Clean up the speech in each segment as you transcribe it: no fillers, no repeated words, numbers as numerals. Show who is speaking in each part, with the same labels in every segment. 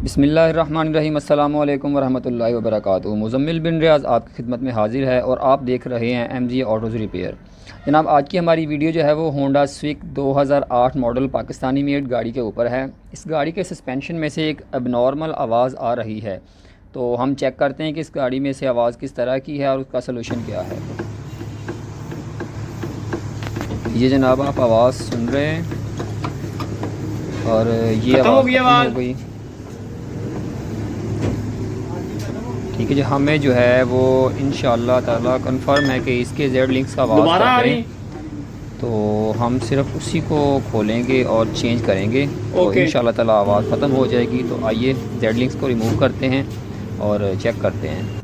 Speaker 1: बिस्मिल्लाहिर्रहमानिर्रहीम अस्सलामु अलैकुम वरहमतुल्लाहि वबरकातुहू। मुज़म्मिल बिन रियाज़ आपकी खिदमत में हाज़िर है और आप देख रहे हैं MG ऑटोज़ रिपेयर। जनाब, आज की हमारी वीडियो जो है वो होंडा स्विक 2008 मॉडल पाकिस्तानी मेड गाड़ी के ऊपर है। इस गाड़ी के सस्पेंशन में से एक अबनॉर्मल आवाज़ आ रही है, तो हम चेक करते हैं कि इस गाड़ी में से आवाज़ किस तरह की है और उसका सलूशन क्या है। ये जनाब आप आवाज़ सुन रहे हैं और ये आवाज़ खत्म हो गई। ठीक है जी, हमें जो है वो इंशाअल्लाह ताला कंफर्म है कि इसके जेड लिंक्स का आवाज़ करें, तो हम सिर्फ उसी को खोलेंगे और चेंज करेंगे तो इंशाअल्लाह ताला आवाज़ ख़त्म हो जाएगी। तो आइए जेड लिंक्स को रिमूव करते हैं और चेक करते हैं।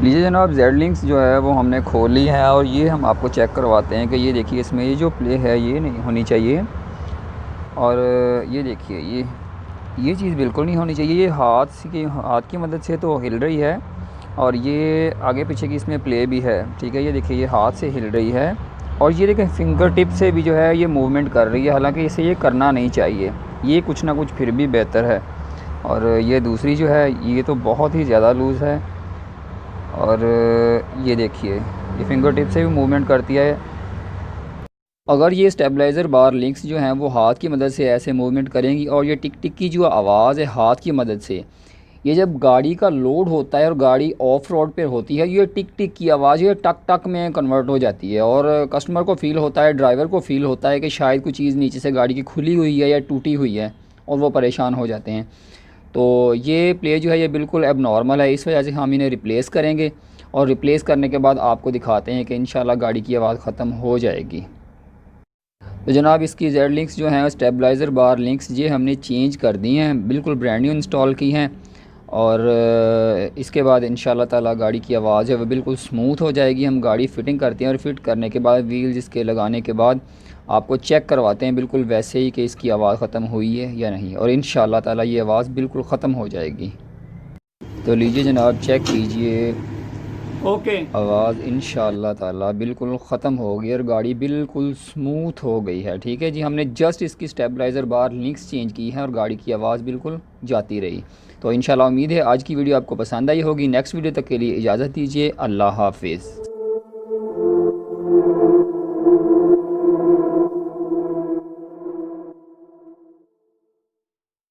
Speaker 1: लीजिए जनाब, जेड लिंक्स जो है वो हमने खोल ली है और ये हम आपको चेक करवाते हैं कि ये देखिए इसमें ये जो प्ले है ये नहीं होनी चाहिए। और ये देखिए ये चीज़ बिल्कुल नहीं होनी चाहिए। ये हाथ की मदद से तो हिल रही है और ये आगे पीछे की इसमें प्ले भी है। ठीक है, ये देखिए ये हाथ से हिल रही है और ये देखिए फिंगर टिप से भी जो है ये मूवमेंट कर रही है, हालांकि इसे ये करना नहीं चाहिए। ये कुछ ना कुछ फिर भी बेहतर है। और ये दूसरी जो है ये तो बहुत ही ज़्यादा लूज़ है और ये देखिए ये फिंगर टिप से भी मूवमेंट करती है। अगर ये स्टेबलाइज़र बार लिंक्स जो हैं वो हाथ की मदद से ऐसे मूवमेंट करेंगी और ये टिक टिक की जो आवाज़ है हाथ की मदद से, ये जब गाड़ी का लोड होता है और गाड़ी ऑफ रोड पर होती है, ये टिक टिक की आवाज़ ये टक टक में कन्वर्ट हो जाती है और कस्टमर को फ़ील होता है, ड्राइवर को फ़ील होता है कि शायद कोई चीज़ नीचे से गाड़ी की खुली हुई है या टूटी हुई है और वो परेशान हो जाते हैं। तो ये प्ले जो है ये बिल्कुल एबनॉर्मल है, इस वजह से हम इन्हें रिप्लेस करेंगे और रिप्लेस करने के बाद आपको दिखाते हैं कि इंशाल्लाह गाड़ी की आवाज़ ख़त्म हो जाएगी। तो जनाब, इसकी जेड लिंक्स जो हैं स्टेबलाइज़र बार लिंक्स ये हमने चेंज कर दी हैं, बिल्कुल ब्रांड न्यू इंस्टॉल की हैं और इसके बाद इंशाल्लाह ताला गाड़ी की आवाज़ है वो बिल्कुल स्मूथ हो जाएगी। हम गाड़ी फ़िटिंग करते हैं और फिट करने के बाद व्हील्स इसके लगाने के बाद आपको चेक करवाते हैं बिल्कुल वैसे ही कि इसकी आवाज़ ख़त्म हुई है या नहीं, और इंशाल्लाह ताला ये आवाज़ बिल्कुल ख़त्म हो जाएगी। तो लीजिए जनाब, चेक कीजिए। आवाज़ इंशाअल्लाह ताला बिल्कुल ख़त्म हो गई और गाड़ी बिल्कुल स्मूथ हो गई है। ठीक है जी, हमने जस्ट इसकी स्टेबलाइज़र बार लिंक्स चेंज की हैं और गाड़ी की आवाज़ बिल्कुल जाती रही। तो इंशाअल्लाह उम्मीद है आज की वीडियो आपको पसंद आई होगी। नेक्स्ट वीडियो तक के लिए इजाज़त दीजिए। अल्लाह हाफ़िज़।